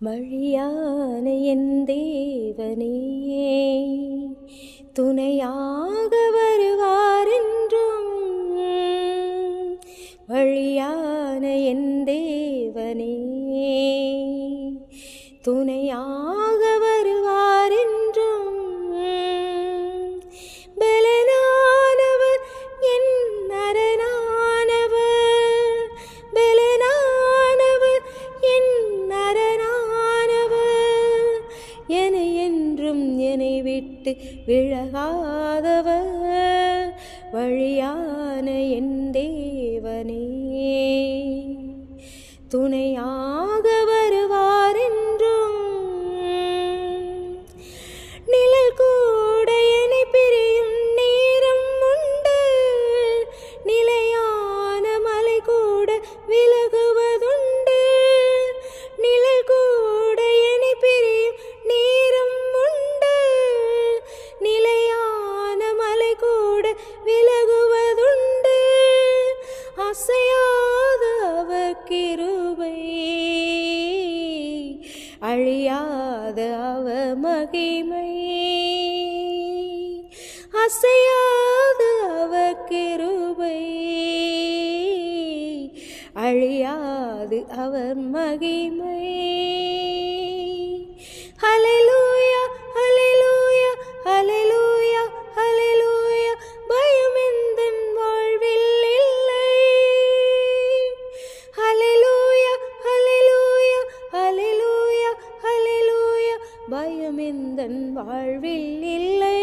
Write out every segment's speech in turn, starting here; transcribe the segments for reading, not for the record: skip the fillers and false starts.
வழியான என் தேவனே துணையாக வருவாரென்றும். வழியான என் தேவனே துணையாக வருவாரென்றும். பலனானவர் என் அரணானவர், பலனானவர் என் அரணானவர், என்னை என்றும் என்னை விட்டு விலகாதவர். வழியான என் தேவனே துணையாக வருவாரென்றும். நிழல் கூட என்னை பிரியும் நேரம் உண்டு, நிலையான மலை கூட விலகுவதுண்டு. நிழல் கூட என்னை பிரியும் நேரம் உண்டு, நிலையான மலை கூட விலகுவதுண்டு. அசையாத அவர் கிருபை, அழியாத அவர் மகிமை, அசையாத அவர் கிருபை, அழியாது அவர் மகிமை. ஹல்லேலூயா ஹல்லேலூயா ஹல்லேலூயா ஹல்லேலூயா, பயம் எந்தன் வாழ்வில் இல்லை. ஹல்லேலூயா ஹல்லேலூயா ஹல்லேலூயா ஹல்லேலூயா, பயம் எந்தன் வாழ்வில் இல்லை.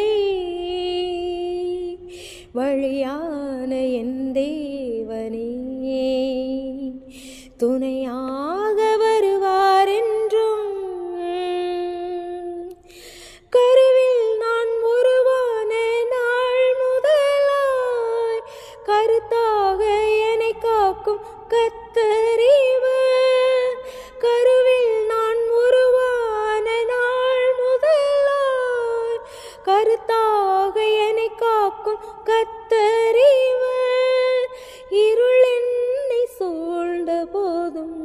வழியான என் தேவனே துணையாக வருவாரென்றும். கருவில் நான் உருவான நாள் முதலாய் கருத்தாக என்னை காக்கும் கர்த்தர் இவர். கருவில் நான் உருவான நாள் முதலாய் கருத்தாக என்னை காக்கும் கர்த்தர் இவர். இருள் என்னை சூழ்ந்த போதும்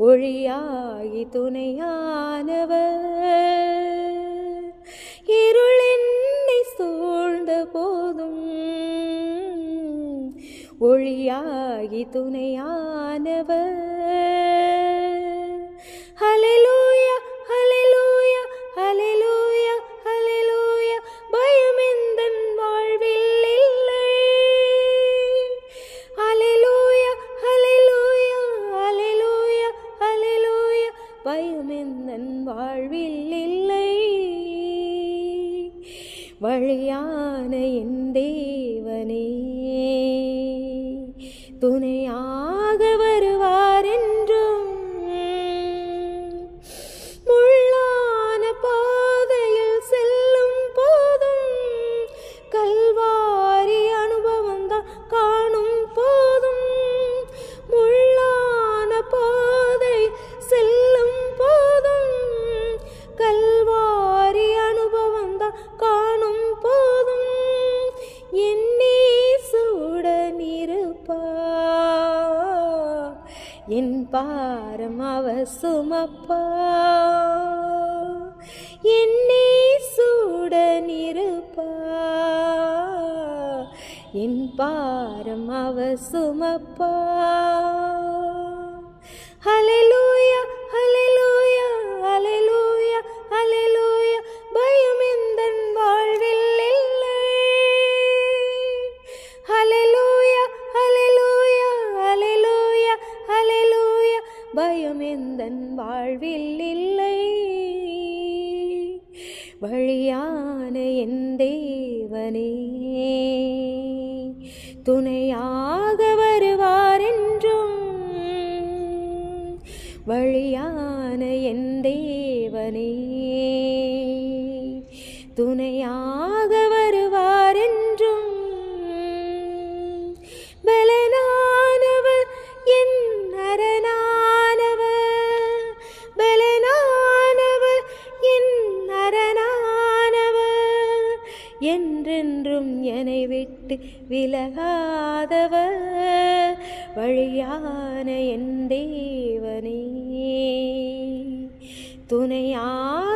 ஒளியாகி துணையானவர். இருள் என்னை சூழ்ந்த போதும் ஒளியாகி துணையானவர். ஹல்லேலூயா ஹல்லேலூயா ஹல்லேலூயா ஹல்லேலூயா, பயம் எந்தன் வாழ்வில் இல்லை. ஹல்லேலூயா ஹல்லேலூயா ஹல்லேலூயா ஹல்லேலூயா, பயம் எந்தன் வாழ்வில் இல்லை. வழியான என் தேவனே துணையாக வருவாரென்றும். முள்ளான பாதையில் செல்லும் போதும் கல்வாரி அனுபவம் தான் காணும் போதும். முள்ளான பாதை செல்லும் போதும் கல்வாரி அனுபவம் தான் காணும் போதும். என்னே சூடன் இருப்பார், என் பாரம் அவர் சுமப்பார். என்னே சூடன் இருப்பார், என் பாரம் அவர் சுமப்பார். ஹல்லேலூயா ஹல்லேலூயா ஹல்லேலூயா ஹல்லேலூயா, பயம் எந்தன் வாழ்வில் இல்லை. ஹல்லேலூயா ஹல்லேலூயா ஹல்லேலூயா ஹல்லேலூயா, பயம் எந்தன் வாழ்வில் இல்லை. வழியான என் தேவனே துணையாக வருவாரென்றும். வழியான என் தேவனே துணையாக வருவாரென்றும். பலனானவர் என் அரணானவர், பலனானவர் என் அரணானவர், என்றென்றும் என்னை விட்டு விலகாதவர். வழியான என் தேவனே துணையாக